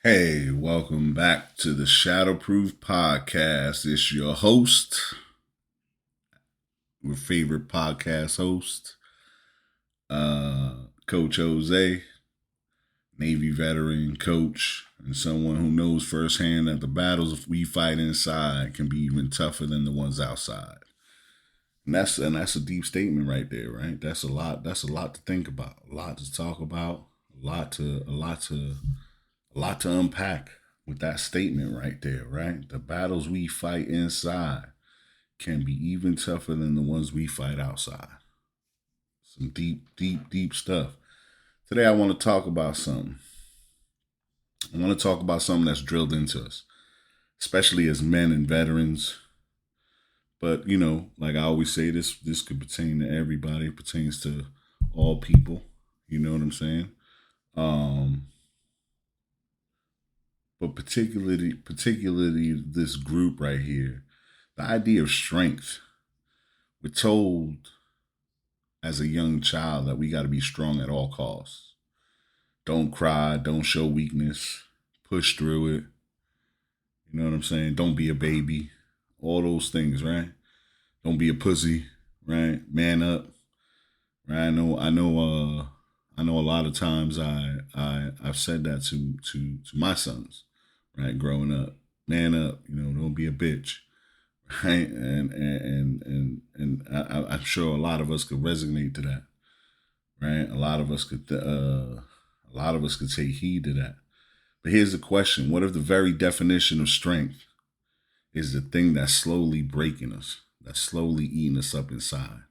Hey, welcome back to the Shadowproof Podcast. It's your host, your favorite podcast host, Coach Jose, Navy veteran coach, and someone who knows firsthand that the battles we fight inside can be even tougher than the ones outside. And that's a deep statement right there, right? That's a lot. That's a lot to think about, a lot to talk about, a lot to unpack with that statement right there, right? The battles we fight inside can be even tougher than the ones we fight outside. Some deep stuff. Today I want to talk about something. I want to talk about something that's drilled into us, especially as men and veterans. But, like I always say, this could pertain to everybody. It pertains to all people. You know what I'm saying? But particularly this group right here, the idea of strength. We're told as a young child that we got to be strong at all costs. Don't cry, don't show weakness, push through it. You know what I'm saying? Don't be a baby. All those things, right? Don't be a pussy, right? Man up. Right? I know a lot of times I've said that to my sons, right? Growing up, man up, don't be a bitch, right? And I'm sure a lot of us could resonate to that, right? A lot of us could take heed to that. But here's the question: what if the very definition of strength is the thing that's slowly breaking us, that's slowly eating us up inside,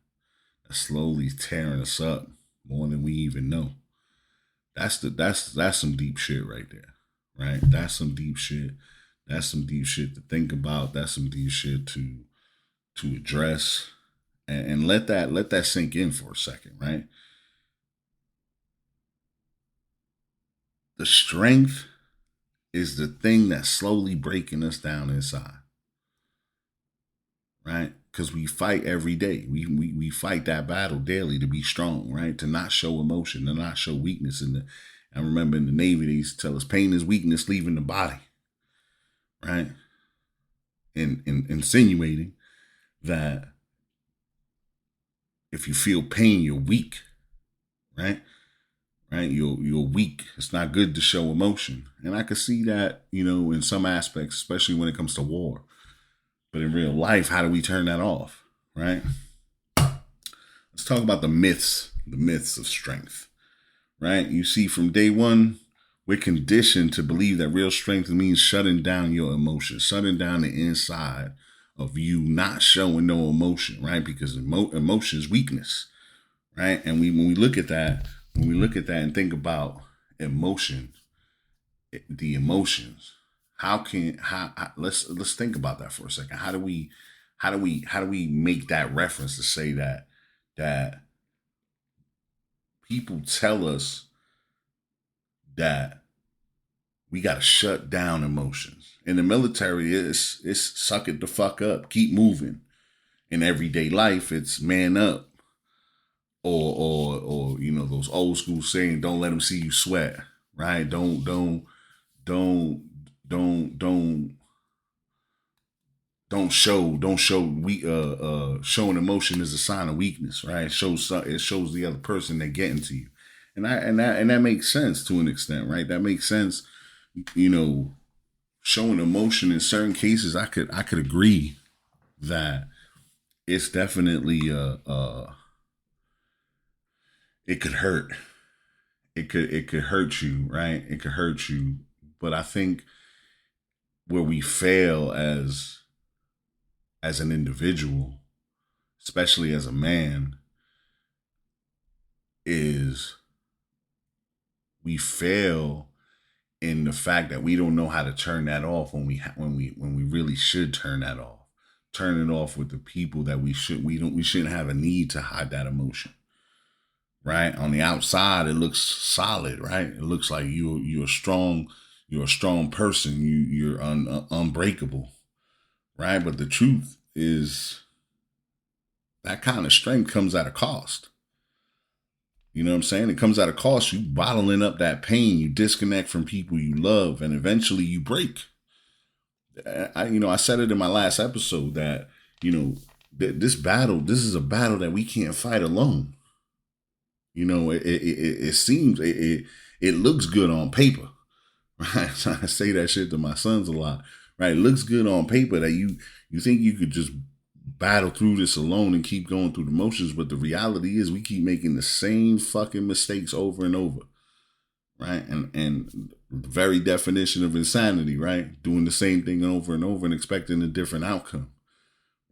that's slowly tearing us up more than we even know? That's some deep shit right there, right? That's some deep shit. That's some deep shit to think about. That's some deep shit to address, and let that sink in for a second, right? The strength is the thing that's slowly breaking us down inside, right? Because we fight every day. We fight that battle daily to be strong, right? To not show emotion, to not show weakness. I remember in the Navy, they used to tell us pain is weakness leaving the body, right? And insinuating that if you feel pain, you're weak, right? Right? You're weak. It's not good to show emotion. And I could see that, in some aspects, especially when it comes to war. But in real life, how do we turn that off, right? Let's talk about the myths of strength, right? You see, from day one, we're conditioned to believe that real strength means shutting down your emotions, shutting down the inside of you, not showing no emotion, right? Because emotion is weakness, right? And when we look at that and think about emotion, the emotions, let's think about that for a second. How do we make that reference to say that people tell us that we got to shut down emotions? In the military, it's suck it the fuck up, keep moving. In everyday life, it's man up, or those old school saying, don't let them see you sweat, right? Don't show showing emotion is a sign of weakness, right? It shows the other person they're getting to you, and that makes sense to an extent, right? That makes sense, showing emotion in certain cases. I could agree that it's definitely it could hurt. It could hurt you, right? It could hurt you, but I think where we fail as an individual, especially as a man, is we fail in the fact that we don't know how to turn that off when we really should turn that off. Turn it off with the people that we shouldn't have a need to hide that emotion. Right? On the outside, it looks solid, right? It looks like you're a strong person. You're unbreakable, right? But the truth is that kind of strength comes at a cost. You know what I'm saying? It comes at a cost. You bottling up that pain. You disconnect from people you love, and eventually you break. I said it in my last episode that, this is a battle that we can't fight alone. It seems, it looks good on paper, right? So I say that shit to my sons a lot, right? It looks good on paper that you think you could just battle through this alone and keep going through the motions. But the reality is we keep making the same fucking mistakes over and over, right? And the very definition of insanity, right? Doing the same thing over and over and expecting a different outcome,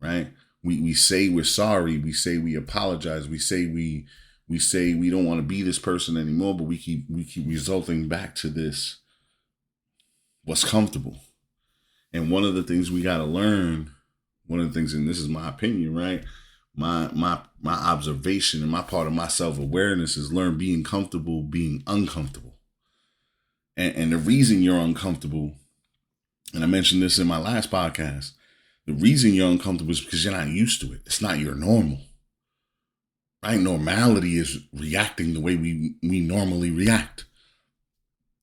right? We say we're sorry. We say we apologize. We say we don't want to be this person anymore, but we keep resulting back to this, what's comfortable. And one of the things we got to learn, one of the things, and this is my opinion, right? My observation and my part of my self-awareness is learn being comfortable, being uncomfortable. And the reason you're uncomfortable, and I mentioned this in my last podcast, the reason you're uncomfortable is because you're not used to it. It's not your normal. Right? Normality is reacting the way we normally react.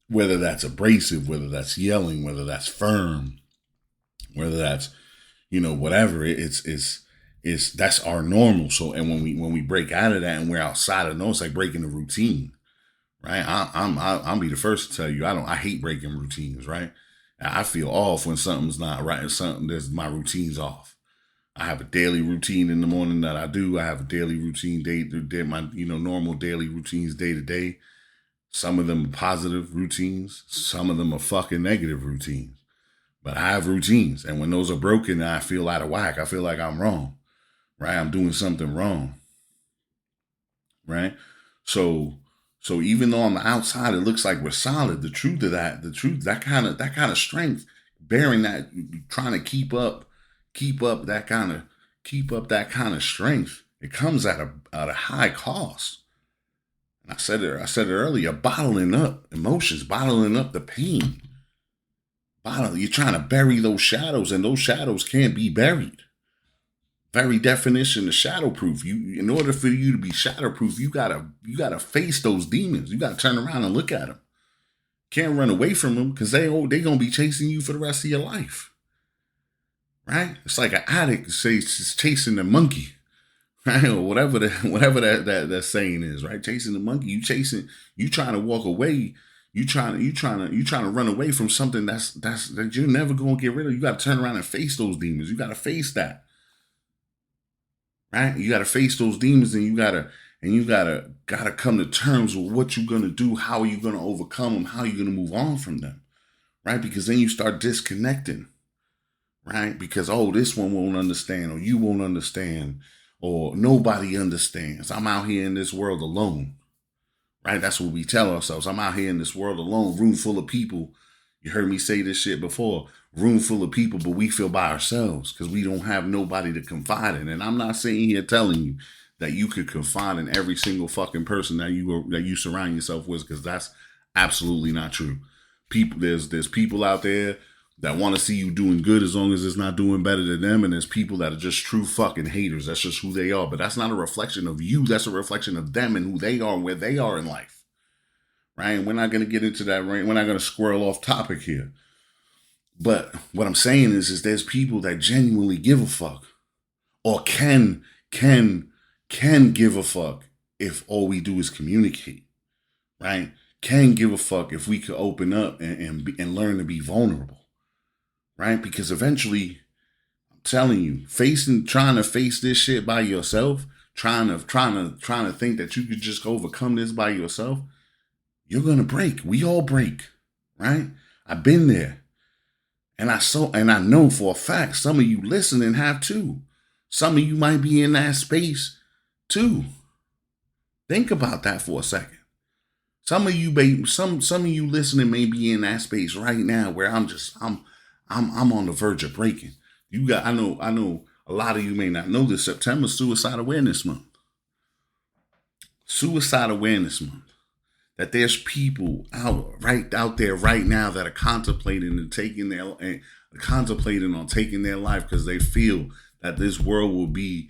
Whether that's abrasive, whether that's yelling, whether that's firm, whether that's, whatever. It's that's our normal. So, and when we break out of that and we're outside of it, it's like breaking a routine. Right? I'll be the first to tell you, I hate breaking routines, right? I feel off when something's not right. My routine's off. I have a daily routine in the morning that I do. I have a daily routine my normal daily routines day to day. Some of them are positive routines. Some of them are fucking negative routines. But I have routines. And when those are broken, I feel out of whack. I feel like I'm wrong, right? I'm doing something wrong, right? So even though on the outside it looks like we're solid, the truth, that kind of strength, bearing that, trying to keep up that kind of strength, it comes at a high cost. And I said it earlier, bottling up emotions, bottling up the pain. You're trying to bury those shadows, and those shadows can't be buried. Very definition of shadowproof. In order for you to be shadowproof, you gotta face those demons. You gotta turn around and look at them. Can't run away from them because they gonna be chasing you for the rest of your life. Right? It's like an addict says chasing the monkey, right? Or whatever that saying is, right? Chasing the monkey. You trying to walk away. You trying to run away from something that you're never gonna get rid of. You gotta turn around and face those demons. You gotta face that. Right? You gotta face those demons, and you gotta come to terms with what you're gonna do, how are you gonna overcome them, how are you gonna move on from them. Right? Because then you start disconnecting. Right? Because, this one won't understand, or you won't understand, or nobody understands. I'm out here in this world alone. Right? That's what we tell ourselves. I'm out here in this world alone, room full of people. You heard me say this shit before. Room full of people, but we feel by ourselves because we don't have nobody to confide in. And I'm not sitting here telling you that you could confide in every single fucking person that you surround yourself with, because that's absolutely not true. There's people out there that want to see you doing good as long as it's not doing better than them. And there's people that are just true fucking haters. That's just who they are. But that's not a reflection of you. That's a reflection of them and who they are and where they are in life. Right? And we're not going to get into that. Right? We're not going to squirrel off topic here. But what I'm saying is there's people that genuinely give a fuck, or can give a fuck if all we do is communicate. Right? Can give a fuck if we could open up and learn to be vulnerable. Right? Because eventually, I'm telling you, trying to face this shit by yourself, trying to think that you could just overcome this by yourself, you're gonna break. We all break, right? I've been there, and I know for a fact some of you listening have too. Some of you might be in that space too. Think about that for a second. Some of you listening may be in that space right now where I'm on the verge of breaking. I know a lot of you may not know this. September Suicide Awareness Month. Suicide Awareness Month. That there's people out there right now that are contemplating on taking their life because they feel that this world will be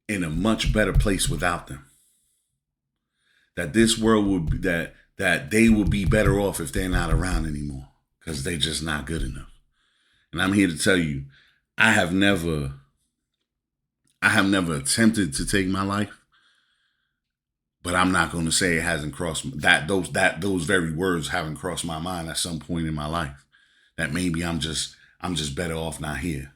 in a much better place without them. that this world would be, that they will be better off if they're not around anymore because they're just not good enough. And I'm here to tell you, I have never attempted to take my life, but I'm not going to say it hasn't crossed those very words haven't crossed my mind at some point in my life. That maybe I'm just better off not here,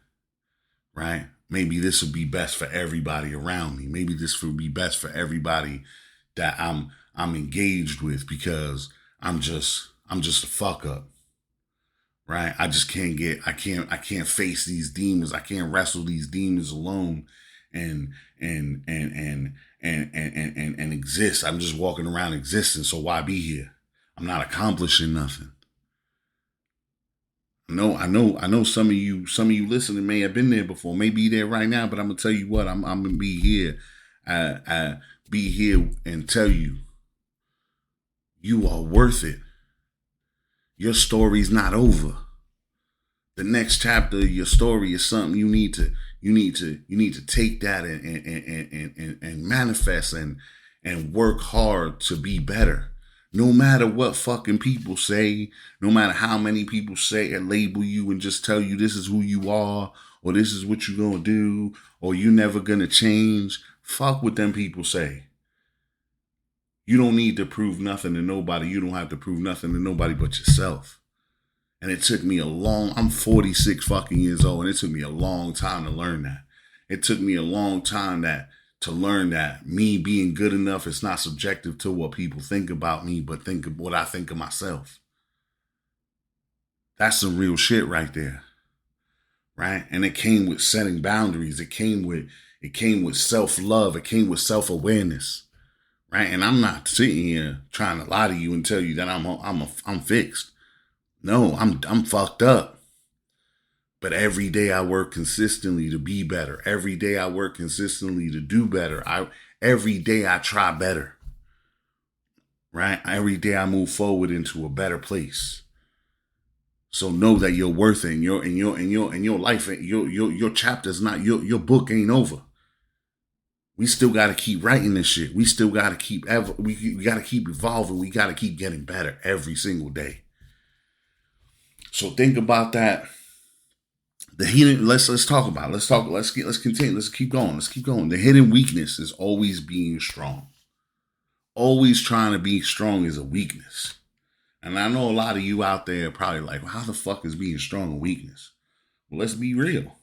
right? Maybe this would be best for everybody around me. Maybe this would be best for everybody that I'm engaged with because I'm just a fuck up, right? I just I can't face these demons. I can't wrestle these demons alone and exist. I'm just walking around existing. So why be here? I'm not accomplishing nothing. I know some of you listening may have been there before, may be there right now, but I'm gonna tell you what, I'm gonna be here. Be here and tell you, you are worth it. Your story's not over. The next chapter of your story is something you need to take that and manifest and work hard to be better. No matter what fucking people say, no matter how many people say and label you and just tell you this is who you are, or this is what you're gonna do, or you're never gonna change, fuck what them people say. You don't need to prove nothing to nobody. You don't have to prove nothing to nobody but yourself. And it took me I'm 46 fucking years old, and it took me a long time to learn that. It took me a long time to learn that me being good enough is not subjective to what people think about me, but think of what I think of myself. That's some real shit right there. Right? And it came with setting boundaries. It came with self-love. It came with self-awareness. Right? And I'm not sitting here trying to lie to you and tell you that I'm fixed. No, I'm fucked up. But every day I work consistently to be better. Every day I work consistently to do better. Every day I try better. Right? Every day I move forward into a better place. So know that you're worth it, and your life, your chapter's not, your book ain't over. We still got to keep writing this shit. We still got to keep we got to keep evolving. We got to keep getting better every single day. So think about that. The hidden, let's talk about it. Let's continue. Let's keep going. The hidden weakness is always being strong. Always trying to be strong is a weakness. And I know a lot of you out there are probably like, well, how the fuck is being strong a weakness? Well, let's be real.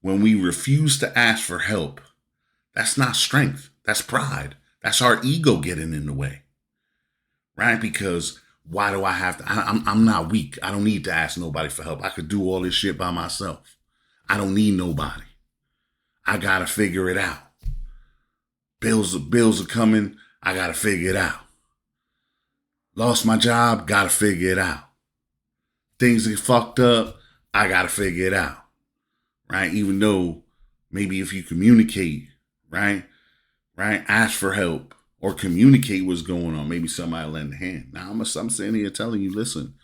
When we refuse to ask for help, that's not strength. That's pride. That's our ego getting in the way. Right? Because why do I have to? I'm not weak. I don't need to ask nobody for help. I could do all this shit by myself. I don't need nobody. I got to figure it out. Bills are coming. I got to figure it out. Lost my job. Got to figure it out. Things get fucked up. I got to figure it out. Right? Even though maybe if you communicate, right? Ask for help or communicate what's going on. Maybe somebody will lend a hand. Now I'm sitting here telling you, listen,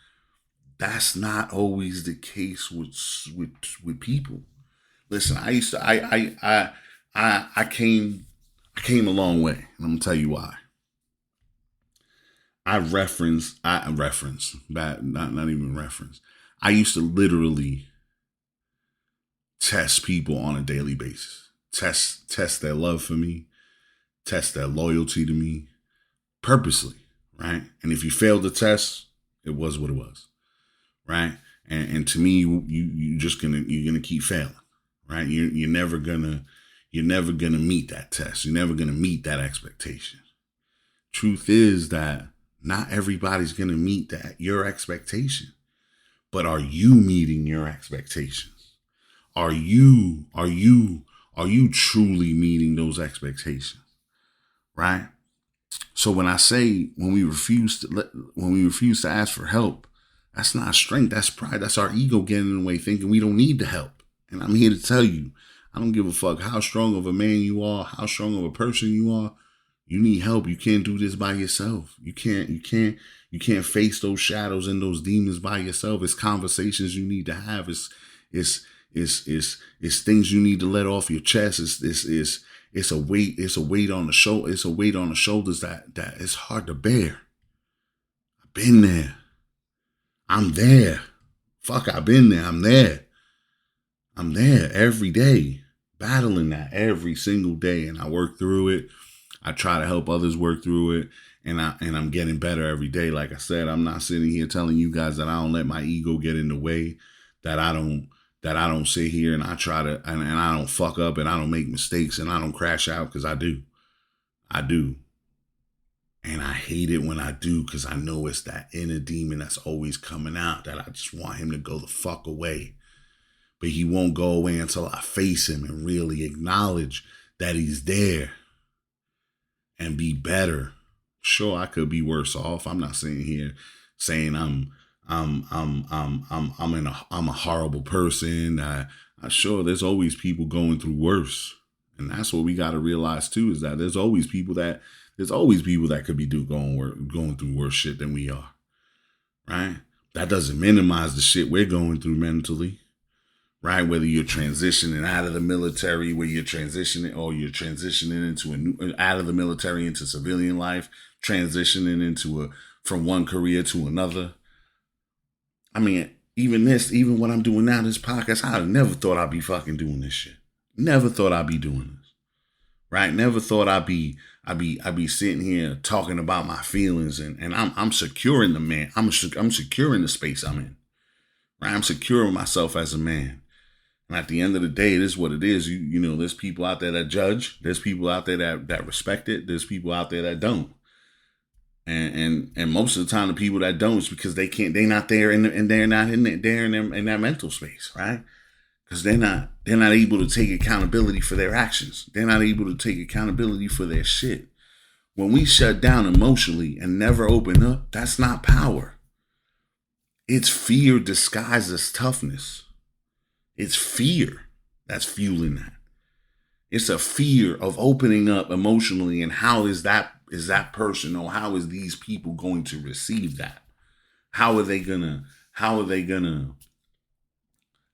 that's not always the case with people. Listen, I came a long way, and I'm gonna tell you why. I used to literally test people on a daily basis. Test their love for me, test their loyalty to me, purposely, right? And if you failed the test, it was what it was, right? And to me, you're gonna keep failing, right? You're never gonna meet that test. You're never gonna meet that expectation. Truth is that not everybody's gonna meet your expectation, but are you meeting your expectations? Are you truly meeting those expectations? Right? So when I say when we refuse to ask for help, that's not strength, that's pride. That's our ego getting in the way, thinking we don't need the help. And I'm here to tell you, I don't give a fuck how strong of a man you are, how strong of a person you are. You need help. You can't do this by yourself. You can't face those shadows and those demons by yourself. It's conversations you need to have. It's things you need to let off your chest. it's a weight on the shoulder. It's a weight on the shoulders that it's hard to bear. I've been there. I'm there. Fuck, I've been there. I'm there. I'm there every day, battling that every single day. And I work through it. I try to help others work through it. And I'm getting better every day. Like I said, I'm not sitting here telling you guys that I don't let my ego get in the way, that I don't sit here and I try to, and I don't fuck up and I don't make mistakes and I don't crash out, because I do. And I hate it when I do, because I know it's that inner demon that's always coming out, that I just want him to go the fuck away. But he won't go away until I face him and really acknowledge that he's there and be better. Sure, I could be worse off. I'm not sitting here saying I'm a horrible person. Sure, there's always people going through worse, and that's what we got to realize too. Is that there's always people that could be going through worse shit than we are, right? That doesn't minimize the shit we're going through mentally, right? Whether you're transitioning out of the military, where you're transitioning, or you're transitioning into out of the military into civilian life, transitioning from one career to another. I mean, even what I'm doing now, this podcast, I never thought I'd be fucking doing this shit. Never thought I'd be doing this, right? Never thought I'd be sitting here talking about my feelings, and I'm securing the man. I'm securing the space I'm in, right? I'm securing myself as a man. And at the end of the day, it is what it is. You know, there's people out there that judge. There's people out there that respect it. There's people out there that don't. And most of the time, the people that don't is because they're not there, and they're not in that mental space, right? Because they're not able to take accountability for their actions. They're not able to take accountability for their shit. When we shut down emotionally and never open up, that's not power. It's fear disguised as toughness. It's fear that's fueling that. It's a fear of opening up emotionally, and how is that person, or how is these people going to receive that? How are they gonna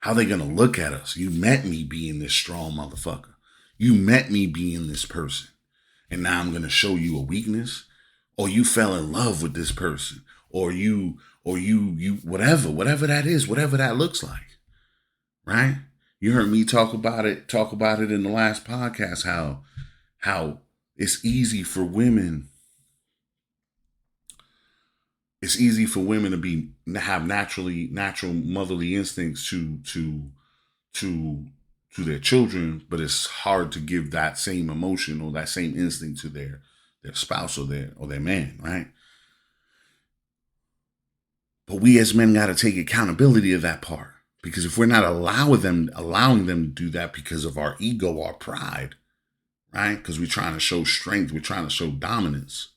look at us? You met me being this strong motherfucker. You met me being this person, and now I'm gonna show you a weakness, or you fell in love with this person, or you whatever that is, whatever that looks like. Right? You heard me talk about it in the last podcast, how it's easy for women to have natural motherly instincts to their children, but it's hard to give that same emotion or that same instinct to their spouse or their man, right? But we as men got to take accountability of that part. Because if we're not allowing them to do that because of our ego, our pride, right? Because we're trying to show strength, we're trying to show dominance,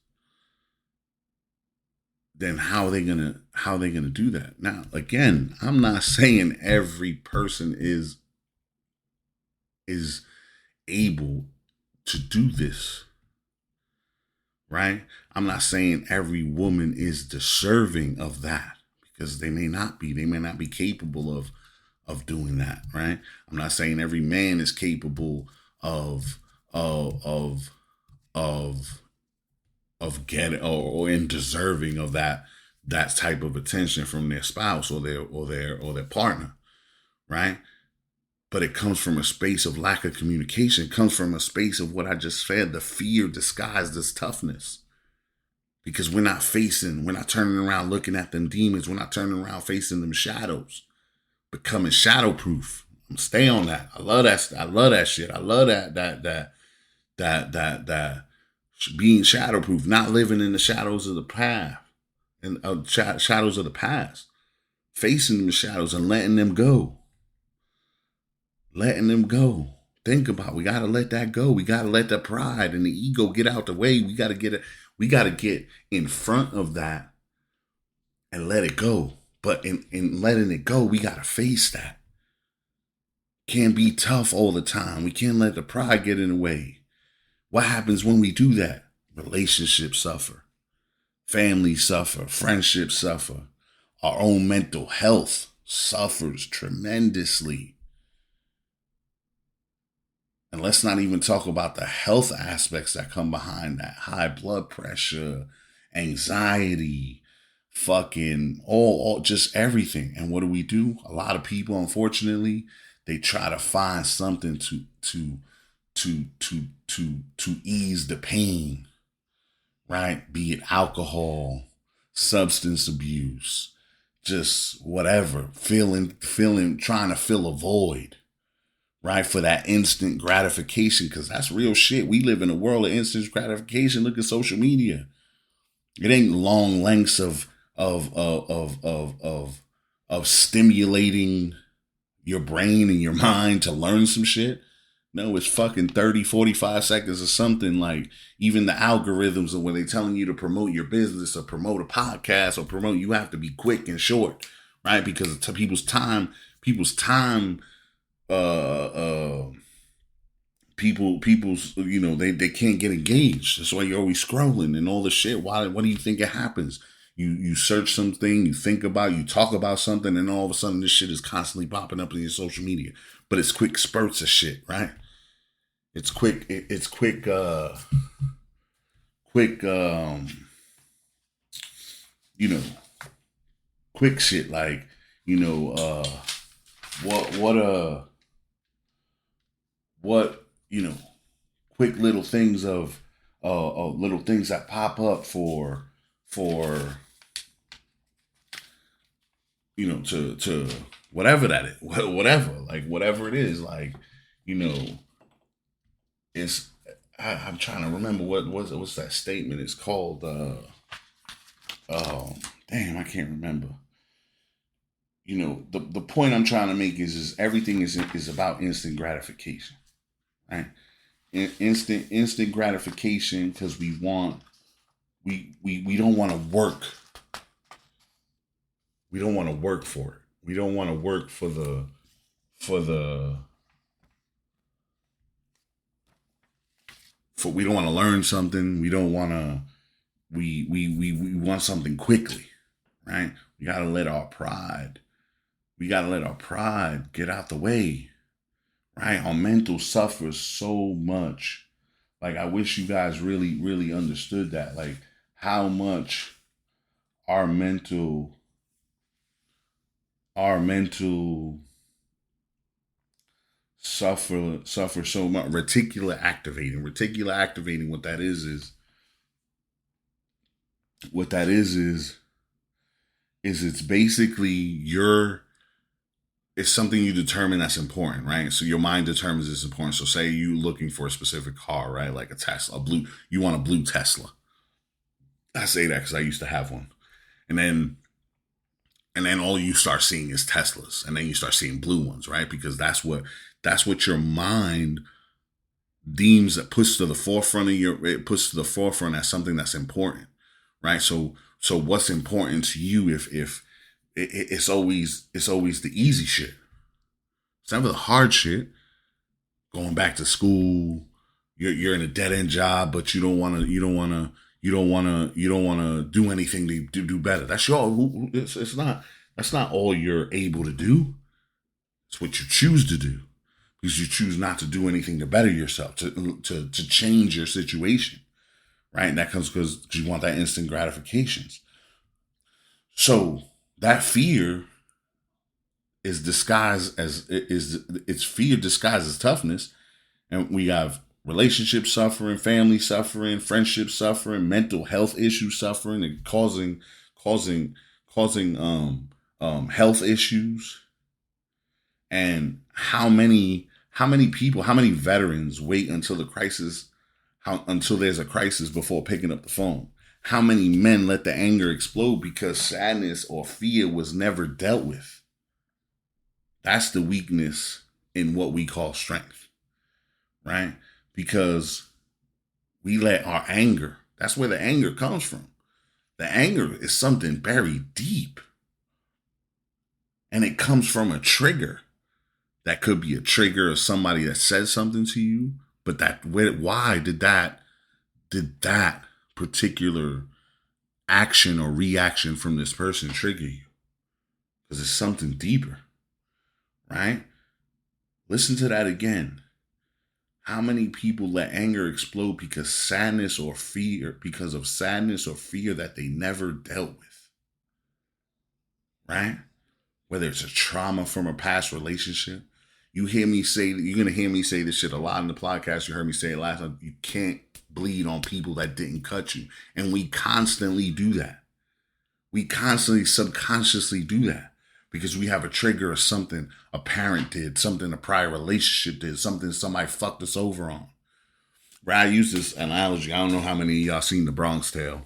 then how are they gonna do that? Now, again, I'm not saying every person is able to do this, right? I'm not saying every woman is deserving of that, because they may not be capable of doing that, right? I'm not saying every man is capable of getting or in deserving of that type of attention from their spouse or their partner, right? But it comes from a space of lack of communication. It comes from a space of what I just said, the fear disguised as toughness. Because we're not turning around looking at them demons. We're not turning around facing them shadows. Becoming shadowproof. I'm stay on that. I love that shit. I love that being shadowproof, not living in the shadows of the path and shadows of the past. Facing the shadows and letting them go. Letting them go. Think about it. We got to let that go. We got to let the pride and the ego get out the way. We got to get in front of that and let it go. But in letting it go, we got to face that. Can't be tough all the time. We can't let the pride get in the way. What happens when we do that? Relationships suffer. Families suffer. Friendships suffer. Our own mental health suffers tremendously. And let's not even talk about the health aspects that come behind that. High blood pressure, anxiety, fucking all just everything. And what do? A lot of people, unfortunately, they try to find something to ease the pain, right? Be it alcohol, substance abuse, just whatever, trying to fill a void, right? For that instant gratification, because that's real shit. We live in a world of instant gratification. Look at social media. It ain't long lengths of stimulating your brain and your mind to learn some shit. No, it's fucking 30, 45 seconds or something. Like even the algorithms of when they're telling you to promote your business or promote a podcast or promote, you have to be quick and short, right? Because to people's time, people's, you know, they can't get engaged. That's why you're always scrolling and all the shit. Why? What do you think it happens? You search something, you think about, you talk about something, and all of a sudden this shit is constantly popping up in your social media. But it's quick spurts of shit, right? It's quick, you know, quick shit like, you know, you know, quick little things of little things that pop up for you know, to whatever that is, whatever it is, like, you know, it's, I'm trying to remember what's that statement? It's called, damn, I can't remember. You know, the point I'm trying to make is everything is about instant gratification, right? Instant gratification, because we don't want to work. We don't want to work for it. We don't want to work for the we don't want to learn something. We don't want to, we want something quickly, right? We got to let our pride get out the way, right? Our mental suffers so much. Like, I wish you guys really, really understood that, like how much our mental suffer so much. Reticular activating, what that is it's basically it's something you determine that's important, right? So your mind determines it's important. So say you looking for a specific car, right? Like a Tesla, you want a blue Tesla. I say that because I used to have one. And then all you start seeing is Teslas. And then you start seeing blue ones, right? Because that's what your mind deems, that puts to the forefront as something that's important, right? So what's important to you if it's always the easy shit. It's never the hard shit. Going back to school, you're in a dead end job, but you don't want to do anything to do better. That's that's not all you're able to do. It's what you choose to do, because you choose not to do anything to better yourself, to change your situation, right? And that comes because you want that instant gratifications. So that fear is disguised as it's fear disguised as toughness, and we have relationship suffering, family suffering, friendship suffering, mental health issues suffering, and causing health issues. And how many veterans wait until until there's a crisis before picking up the phone? How many men let the anger explode because sadness or fear was never dealt with? That's the weakness in what we call strength, right? Because we let our anger, that's where the anger comes from. The anger is something buried deep. And it comes from a trigger. That could be a trigger of somebody that said something to you, but why did that particular action or reaction from this person trigger you? Because it's something deeper, right? Listen to that again. How many people let anger explode because of sadness or fear that they never dealt with, right? Whether it's a trauma from a past relationship. You're going to hear me say this shit a lot in the podcast. You heard me say it last time. You can't bleed on people that didn't cut you. And we constantly do that. We constantly subconsciously do that because we have a trigger of something a parent did, something a prior relationship did, something somebody fucked us over on. Right? I use this analogy. I don't know how many of y'all seen The Bronx Tale.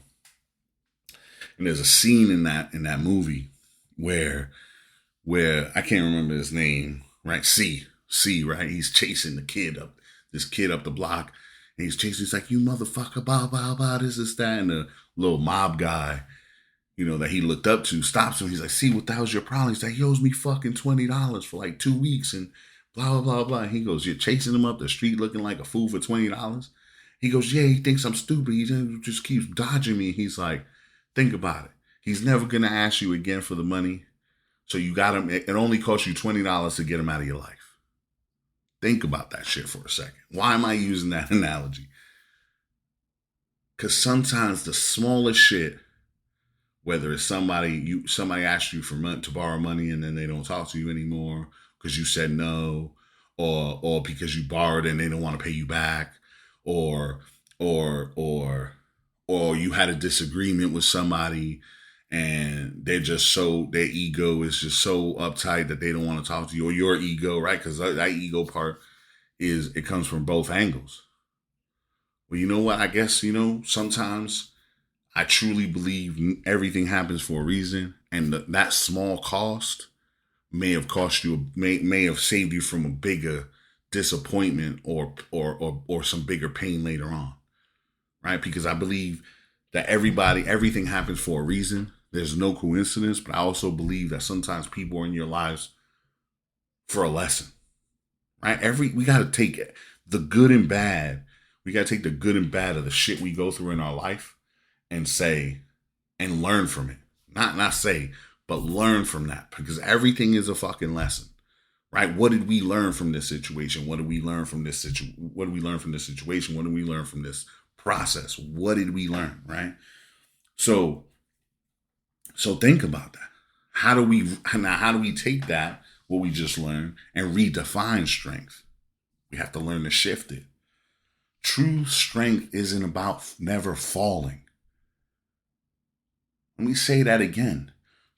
And there's a scene in that movie where I can't remember his name, right? C, right? He's chasing this kid up the block. And he's like, you motherfucker, blah, blah, blah, this, that. And the little mob guy, that he looked up to stops him. He's like, see, what the hell's your problem? He's like, he owes me fucking $20 for like 2 weeks and blah, blah, blah, blah. And he goes, you're chasing him up the street looking like a fool for $20? He goes, yeah, he thinks I'm stupid. He just keeps dodging me. He's like, think about it. He's never going to ask you again for the money. So you got him. It only costs you $20 to get him out of your life. Think about that shit for a second. Why am I using that analogy? Because sometimes the smallest shit, whether it's somebody asks you to borrow money and then they don't talk to you anymore because you said no, or because you borrowed and they don't want to pay you back, or you had a disagreement with somebody and their ego is just so uptight that they don't want to talk to you, or your ego, right? Because that ego part it comes from both angles. Well, you know what? I guess, sometimes I truly believe everything happens for a reason, and that small cost may have saved you from a bigger disappointment or some bigger pain later on, right? Because I believe that everything happens for a reason. There's no coincidence, but I also believe that sometimes people are in your lives for a lesson, right? We got to take the good and bad. We got to take the good and bad of the shit we go through in our life and learn from it. Not say, but learn from that, because everything is a fucking lesson, right? What did we learn from this situation? What did we learn from this situation? What did we learn from this situation? What did we learn from this process? What did we learn, right? So think about that. How do we take that, what we just learned, and redefine strength? We have to learn to shift it. True strength isn't about never falling. Let me say that again.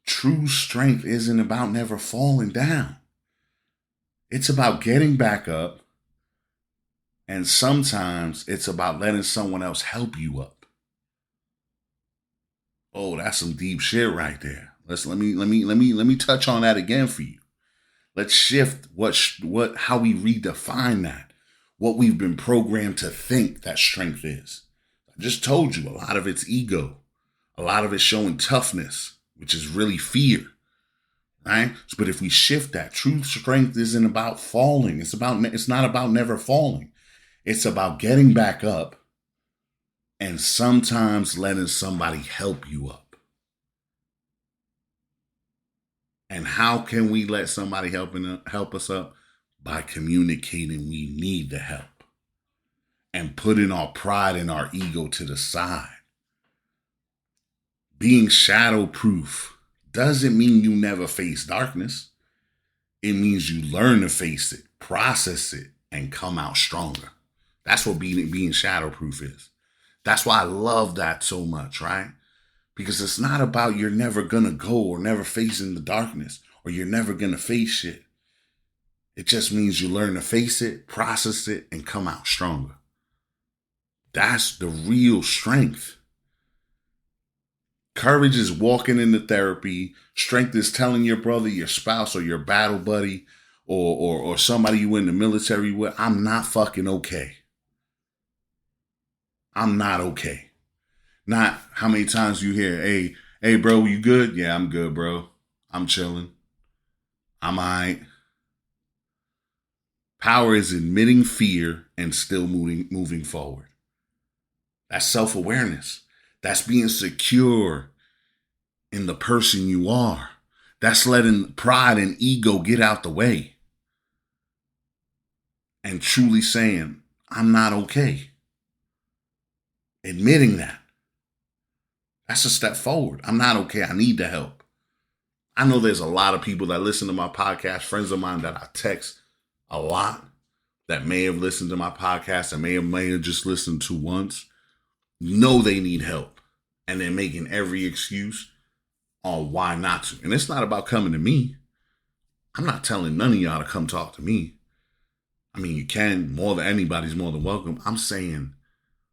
True strength isn't about never falling down. It's about getting back up, and sometimes it's about letting someone else help you up. Oh, that's some deep shit right there. Let me touch on that again for you. Let's shift how we redefine that. What we've been programmed to think that strength is. I just told you, a lot of it's ego. A lot of it's showing toughness, which is really fear, right? But if we shift that, true strength isn't about falling. It's not about never falling. It's about getting back up and sometimes letting somebody help you up. And how can we let somebody help us up? By communicating we need the help and putting our pride and our ego to the side. Being shadowproof doesn't mean you never face darkness. It means you learn to face it, process it, and come out stronger. That's what being shadowproof is. That's why I love that so much, right? Because it's not about you're never going to go or never facing the darkness or you're never going to face shit. It just means you learn to face it, process it, and come out stronger. That's the real strength. Courage is walking into therapy. Strength is telling your brother, your spouse, or your battle buddy, or somebody you in the military with, I'm not fucking okay. I'm not okay. Not how many times you hear, hey, bro, you good? Yeah, I'm good, bro. I'm chilling. I'm all right. Power is admitting fear and still moving forward. That's self-awareness. That's being secure in the person you are. That's letting pride and ego get out the way. And truly saying, I'm not okay. Admitting that. That's a step forward. I'm not okay. I need the help. I know there's a lot of people that listen to my podcast, friends of mine that I text a lot, that may have listened to my podcast and may have just listened to once, know they need help. And they're making every excuse on why not to. And it's not about coming to me. I'm not telling none of y'all to come talk to me. I mean, you can, more than anybody's more than welcome. I'm saying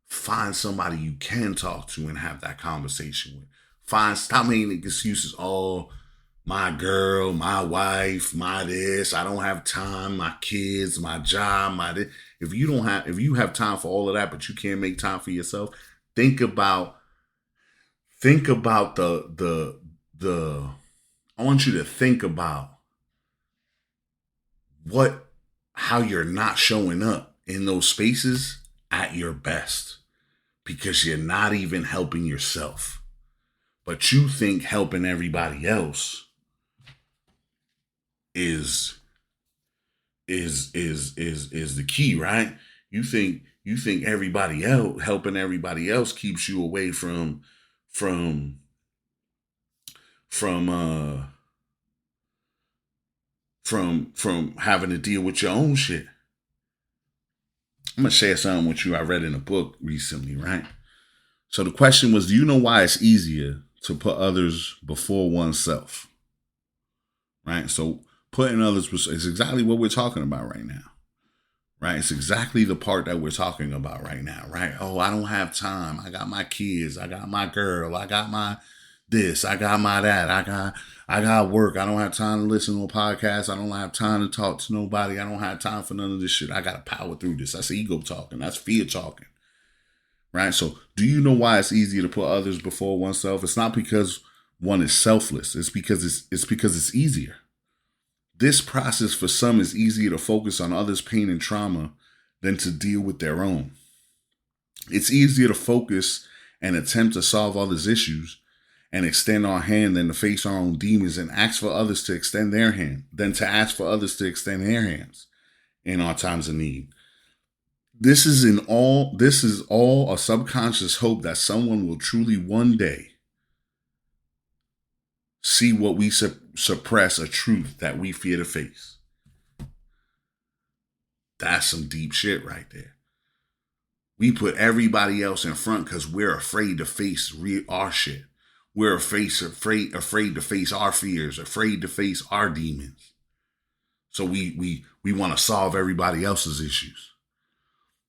find somebody you can talk to and have that conversation with. Stop making excuses. Oh, my girl, my wife, my this, I don't have time, my kids, my job, my this. If you have time for all of that, but you can't make time for yourself, think about the I want you to think about how you're not showing up in those spaces at your best, because you're not even helping yourself. But you think helping everybody else is the key, right? You think everybody else, helping everybody else, keeps you away from having to deal with your own shit. I'm gonna share something with you I read in a book recently, right? So the question was, do you know why it's easier to put others before oneself? Right? So putting others is exactly what we're talking about right now. Right? It's exactly the part that we're talking about right now, right? Oh, I don't have time. I got my kids. I got my girl. I got my this. I got my that. I got work. I don't have time to listen to a podcast. I don't have time to talk to nobody. I don't have time for none of this shit. I got to power through this. That's ego talking. That's fear talking. Right? So do you know why it's easier to put others before oneself? It's not because one is selfless. It's because it's easier. This process for some is easier to focus on others' pain and trauma than to deal with their own. It's easier to focus and attempt to solve others' issues and extend our hand than to face our own demons and ask for others to extend their hand, than to ask for others to extend their hands in our times of need. This is all a subconscious hope that someone will truly one day see what we suppress, a truth that we fear to face. That's some deep shit right there. We put everybody else in front because we're afraid to face our shit. We're afraid to face our fears, afraid to face our demons. So we want to solve everybody else's issues.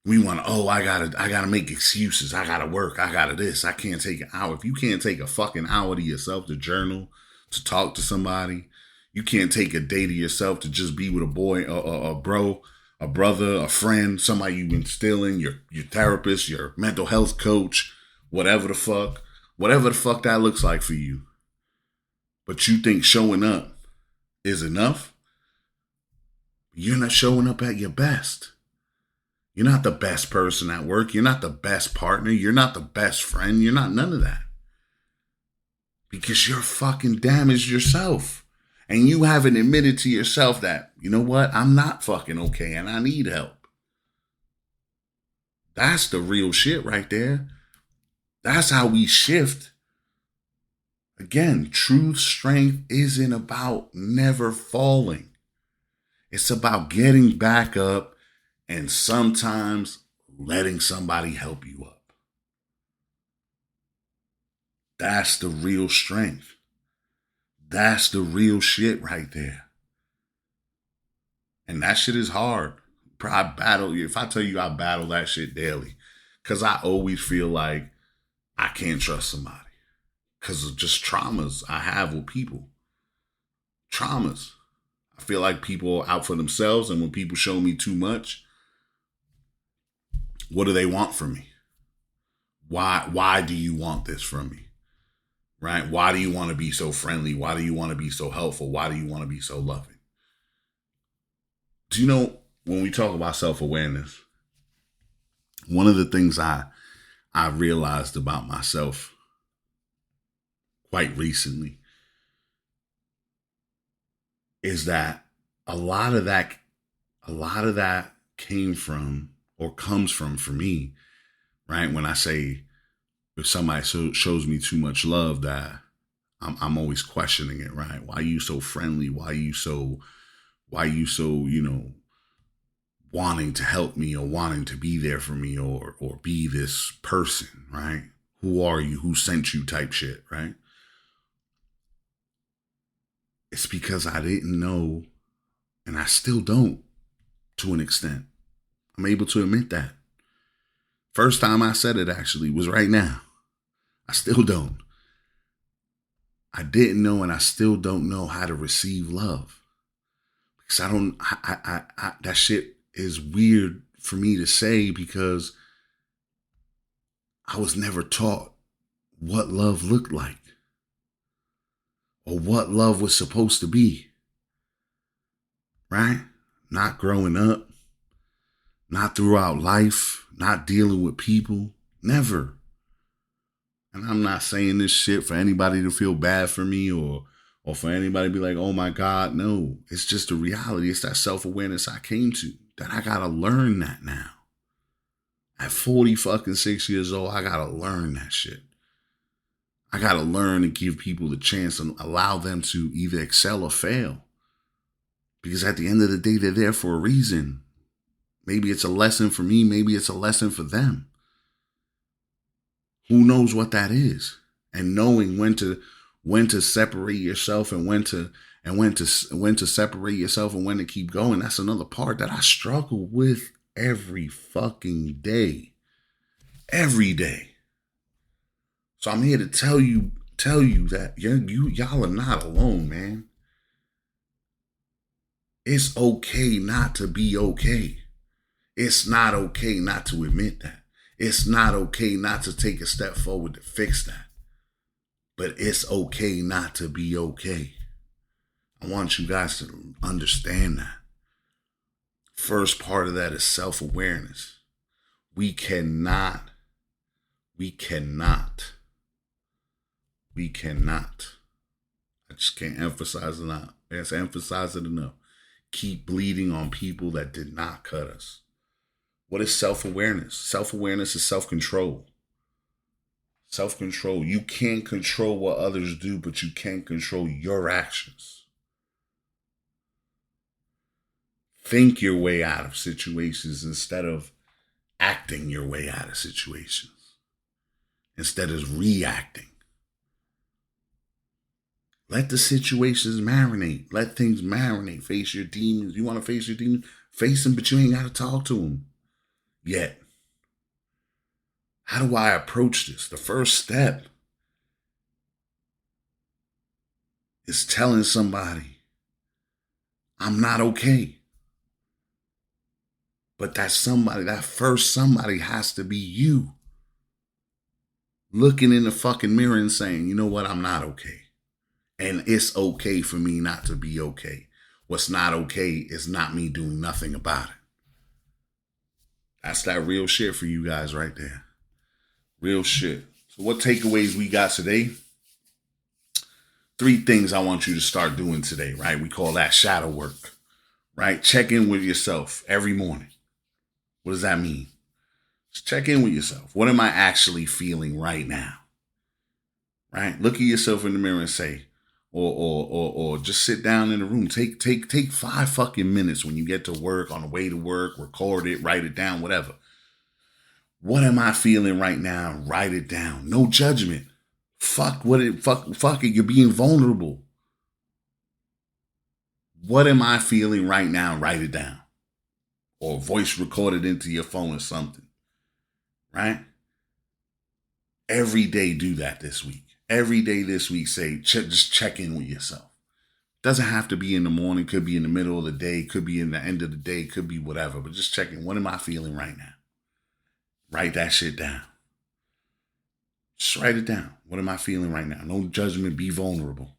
We want to, I gotta make excuses. I gotta work. I gotta this. I can't take an hour. If you can't take a fucking hour to yourself to journal, to talk to somebody, you can't take a day to yourself to just be with a boy, a bro, a brother, a friend, somebody you've been stealing, your therapist, your mental health coach, whatever the fuck that looks like for you. But you think showing up is enough? You're not showing up at your best. You're not the best person at work. You're not the best partner. You're not the best friend. You're not none of that. Because you're fucking damaged yourself. And you haven't admitted to yourself that, you know what, I'm not fucking okay and I need help. That's the real shit right there. That's how we shift. Again, true strength isn't about never falling. It's about getting back up and sometimes letting somebody help you up. That's the real strength. That's the real shit right there. And that shit is hard. If I tell you I battle that shit daily, because I always feel like I can't trust somebody because of just traumas I have with people. Traumas. I feel like people are out for themselves, and when people show me too much, what do they want from me? Why do you want this from me? Right? Why do you want to be so friendly? Why do you want to be so helpful? Why do you want to be so loving? Do you know, when we talk about self-awareness, one of the things I realized about myself quite recently is that a lot of that came from, or comes from for me, right? When I say, if somebody shows me too much love, that I'm always questioning it, right? Why are you so friendly? Why are you so, wanting to help me or wanting to be there for me or be this person, right? Who are you? Who sent you type shit, right? It's because I didn't know, and I still don't to an extent. I'm able to admit that. First time I said it actually was right now. I still don't. I didn't know, and I still don't know how to receive love. Because that shit is weird for me to say, because I was never taught what love looked like or what love was supposed to be, right? Not growing up, not throughout life, not dealing with people, never. And I'm not saying this shit for anybody to feel bad for me or for anybody to be like, oh my God, no. It's just a reality. It's that self-awareness I came to, that I gotta learn that now. At 46 years old, I gotta learn that shit. I gotta learn and give people the chance and allow them to either excel or fail. Because at the end of the day, they're there for a reason. Maybe it's a lesson for me. Maybe it's a lesson for them. Who knows what that is? And knowing when to separate yourself and when to separate yourself and when to keep going. That's another part that I struggle with every fucking day. Every day. So I'm here to tell you that y'all are not alone, man. It's okay not to be okay. It's not okay not to admit that. It's not okay not to take a step forward to fix that. But it's okay not to be okay. I want you guys to understand that. First part of that is self-awareness. We cannot. I just can't emphasize it enough. Let's emphasize it enough. Keep bleeding on people that did not cut us. What is self-awareness? Self-awareness is self-control. Self-control. You can't control what others do, but you can control your actions. Think your way out of situations instead of acting your way out of situations. Instead of reacting. Let the situations marinate. Let things marinate. Face your demons. You want to face your demons? Face them, but you ain't got to talk to them yet. How do I approach this? The first step is telling somebody, I'm not okay. But that first somebody has to be you. Looking in the fucking mirror and saying, you know what, I'm not okay. And it's okay for me not to be okay. What's not okay is not me doing nothing about it. That's that real shit for you guys right there. Real shit. So what takeaways we got today? 3 things I want you to start doing today, right? We call that shadow work, right? Check in with yourself every morning. What does that mean? Just check in with yourself. What am I actually feeling right now? Right? Look at yourself in the mirror and say, or just sit down in the room. Take 5 fucking minutes when you get to work, on the way to work, record it, write it down, whatever. What am I feeling right now? Write it down. No judgment. Fuck it. You're being vulnerable. What am I feeling right now? Write it down. Or voice record it into your phone or something. Right? Every day do that this week. Every day this week say, just check in with yourself. Doesn't have to be in the morning. Could be in the middle of the day. Could be in the end of the day. Could be whatever. But just check in. What am I feeling right now? Write that shit down. Just write it down. What am I feeling right now? No judgment. Be vulnerable.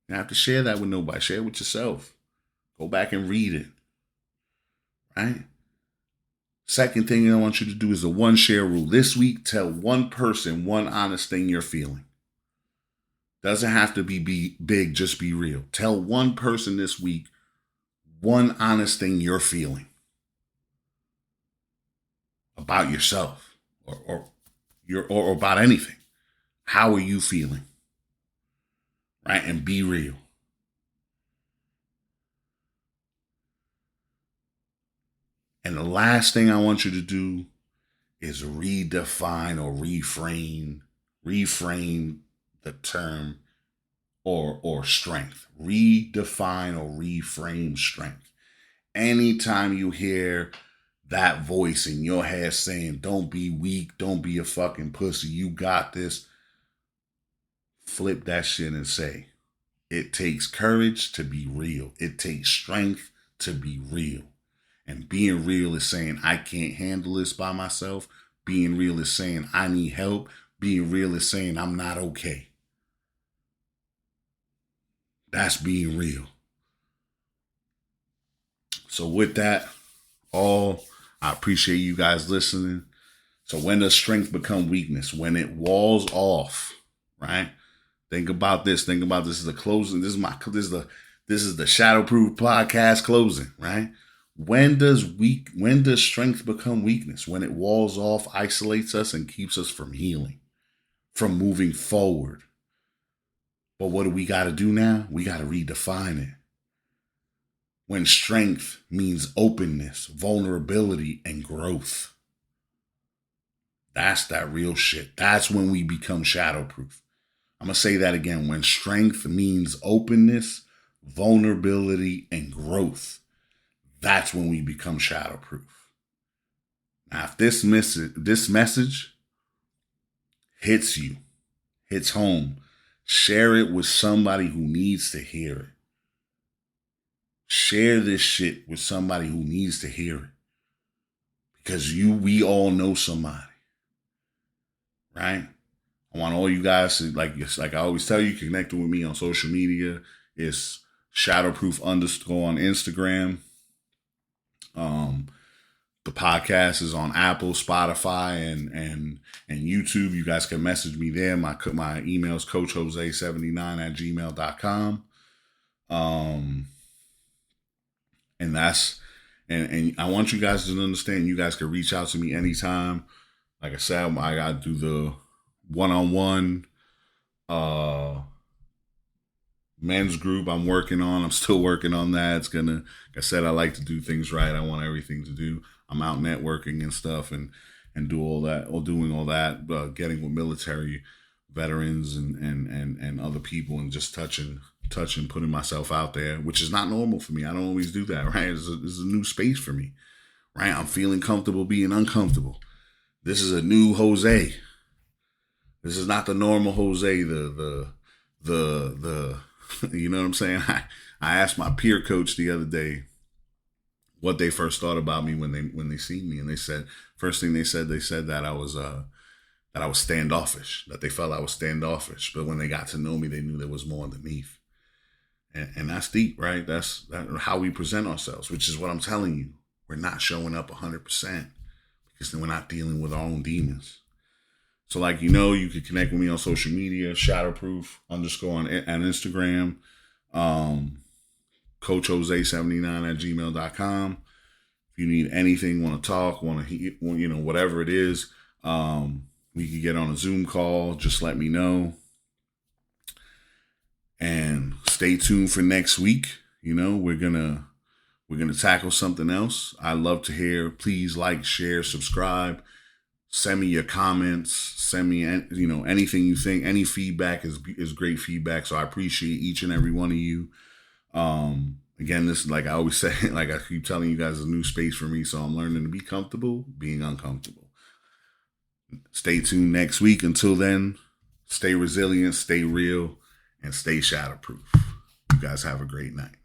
You don't have to share that with nobody. Share it with yourself. Go back and read it. Right? Second thing I want you to do is the 1 share rule. This week, tell one person one honest thing you're feeling. Doesn't have to be big, just be real. Tell one person this week one honest thing you're feeling. about yourself or about anything. How are you feeling? Right? And be real. And the last thing I want you to do is redefine or reframe the term or strength. Redefine or reframe strength. Anytime you hear that voice in your head saying, don't be weak, don't be a fucking pussy, you got this, flip that shit and say, it takes courage to be real. It takes strength to be real. And being real is saying, I can't handle this by myself. Being real is saying, I need help. Being real is saying, I'm not okay. That's being real. So with that, I appreciate you guys listening. So when does strength become weakness? When it walls off, right? Think about this. This is the closing. This is the Shadowproof Podcast closing, right? When does strength become weakness? When it walls off, isolates us, and keeps us from healing, from moving forward. But what do we got to do now? We got to redefine it. When strength means openness, vulnerability, and growth. That's that real shit. That's when we become shadowproof. I'm going to say that again. When strength means openness, vulnerability, and growth. That's when we become shadowproof. Now, if this message hits you, hits home, share it with somebody who needs to hear it. Share this shit with somebody who needs to hear it. Because we all know somebody. Right? I want all you guys to, like I always tell you, connecting with me on social media. It's Shadowproof _ on Instagram. The podcast is on Apple, Spotify, and YouTube. You guys can message me there. My email is coachjose79@gmail.com. And that's, and I want you guys to understand, you guys can reach out to me anytime. Like I said, I got to do the one-on-one men's group I'm still working on that. It's gonna, like I said, I like to do things right. I want everything to do. I'm out networking and stuff and doing all that, getting with military veterans and other people and just touching, putting myself out there, which is not normal for me. I don't always do that, right? It's a new space for me, right? I'm feeling comfortable being uncomfortable. This is a new Jose. This is not the normal Jose, the you know what I'm saying? I asked my peer coach the other day what they first thought about me when they seen me, and they said, first thing they said that I was standoffish, that they felt I was standoffish, but when they got to know me, they knew there was more underneath. And that's deep, right? That's how we present ourselves, which is what I'm telling you. We're not showing up 100% because we're not dealing with our own demons. So like, you can connect with me on social media, Shadowproof _ on Instagram, coachjose79@gmail.com. If you need anything, want to talk, want to hear, whatever it is, we can get on a Zoom call. Just let me know. And stay tuned for next week. We're gonna tackle something else. I love to hear. Please like, share, subscribe. Send me your comments. Send me, anything you think. Any feedback is great feedback. So I appreciate each and every one of you. Again, this, like I always say, like I keep telling you guys, is a new space for me. So I'm learning to be comfortable being uncomfortable. Stay tuned next week. Until then, stay resilient, stay real, and stay shadowproof. You guys have a great night.